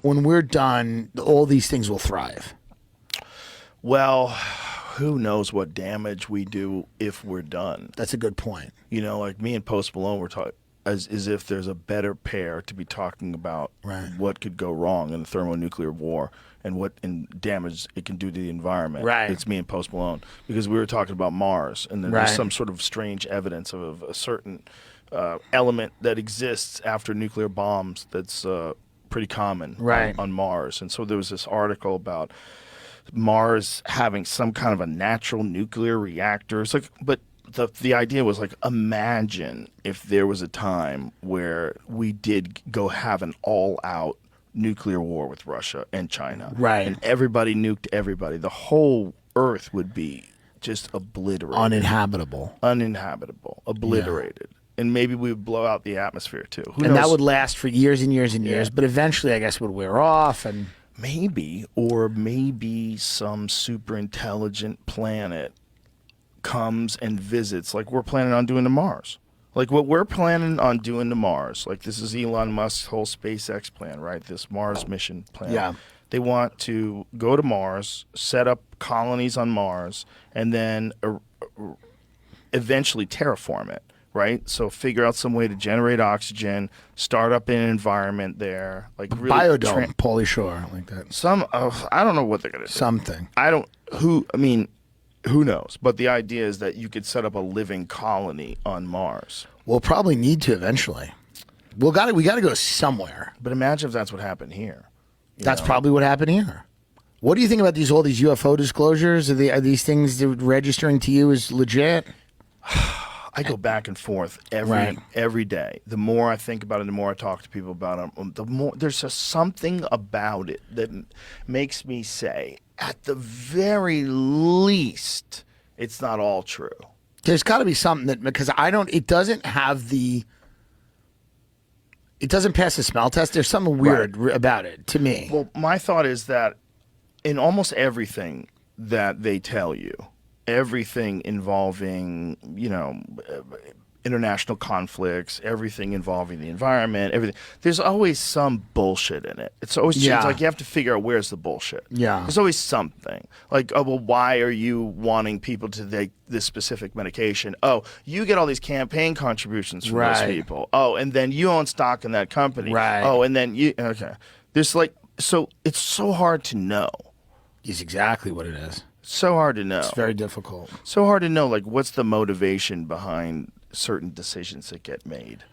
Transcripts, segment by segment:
when we're done, all these things will thrive? Well, who knows what damage we do if we're done. That's a good point. You know, like me and Post Malone were talking as if there's a better pair to be talking about what could go wrong in a thermonuclear war and what damage it can do to the environment. Right. It's me and Post Malone, because we were talking about Mars, and then there's some sort of strange evidence of a certain element that exists after nuclear bombs that's pretty common on Mars. And so there was this article about Mars having some kind of a natural nuclear reactor. It's like, but the idea was like, imagine if there was a time where we did go have an all-out nuclear war with Russia and China. Right. And everybody nuked everybody. The whole Earth would be just obliterated. Uninhabitable. Obliterated. Yeah. And maybe we would blow out the atmosphere too. Who and knows? That would last for years and years and years, but eventually I guess it would wear off. And maybe some super intelligent planet comes and visits, like we're planning on doing to Mars. Like what we're planning on doing to Mars. Like this is Elon Musk's whole SpaceX plan, right? This Mars mission plan. Yeah. They want to go to Mars, set up colonies on Mars, and then eventually terraform it, right? So figure out some way to generate oxygen, start up an environment there, like really biodome, Pauly Shore, like that. I don't know what they're gonna do. Something. Who knows? But the idea is that you could set up a living colony on Mars. We'll probably need to eventually. We got to go somewhere. But imagine if that's what happened here. That's probably what happened here. What do you think about all these UFO disclosures? Are these things registering to you as legit? I go back and forth every day. The more I think about it, the more I talk to people about it, the more there's just something about it that makes me say, at the very least, it's not all true. There's got to be something that, because it doesn't pass the smell test. There's something weird about it to me. Well, my thought is that in almost everything that they tell you, everything involving, international conflicts, everything involving the environment, everything, there's always some bullshit in it. It's always it's like you have to figure out where's the bullshit. Yeah. There's always something. Like, oh, well, why are you wanting people to take this specific medication? Oh, you get all these campaign contributions from those people. Oh, and then you own stock in that company. Right. Oh, and then there's so it's so hard to know. Is exactly what it is. So hard to know. It's very difficult. So hard to know, like, what's the motivation behind certain decisions that get made.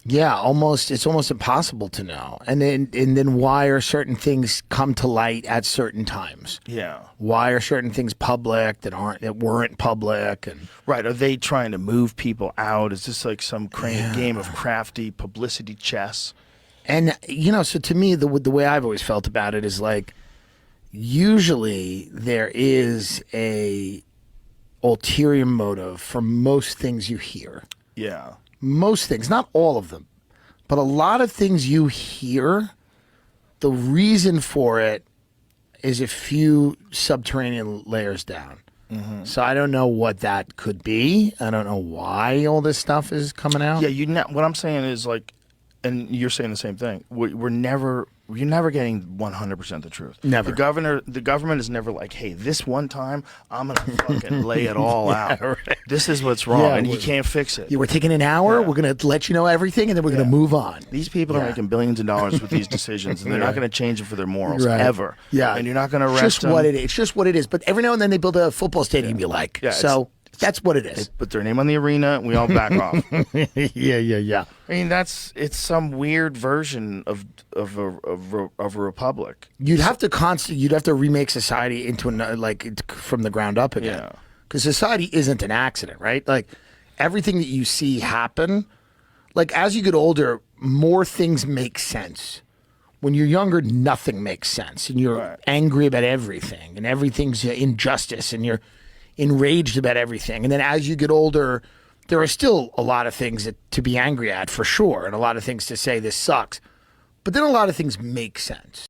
Yeah, it's almost impossible to know. And then why are certain things come to light at certain times? Yeah. Why are certain things public that weren't public? And right, are they trying to move people out? Is this like some game of crafty publicity chess? And so to me, the way I've always felt about it is like, usually there is a ulterior motive for most things you hear. Yeah. Most things, not all of them, but a lot of things you hear, the reason for it is a few subterranean layers down. Mm-hmm. So I don't know what that could be. I don't know why all this stuff is coming out. Yeah, what I'm saying is like, and you're saying the same thing. You're never getting 100% the truth. Never. The government is never like, hey, this one time I'm gonna fucking lay it all out. Right. This is what's wrong, and you can't fix it. Yeah, we're taking an hour. Yeah. We're gonna let you know everything, and then we're gonna move on. These people are making billions of dollars with these decisions, and they're not gonna change it for their morals ever. Yeah, and you're not gonna arrest them. It's just what it is. But every now and then they build a football stadium you like. Yeah, so. That's what it is. They put their name on the arena, and we all back off. Yeah. I mean, it's some weird version of a republic. You'd have to remake society into from the ground up again. Yeah. Because society isn't an accident, right? Like everything that you see happen, like as you get older, more things make sense. When you're younger, nothing makes sense, and you're angry about everything, and everything's injustice, and you're enraged about everything. And then as you get older, there are still a lot of things to be angry at for sure, and a lot of things to say this sucks. But then a lot of things make sense.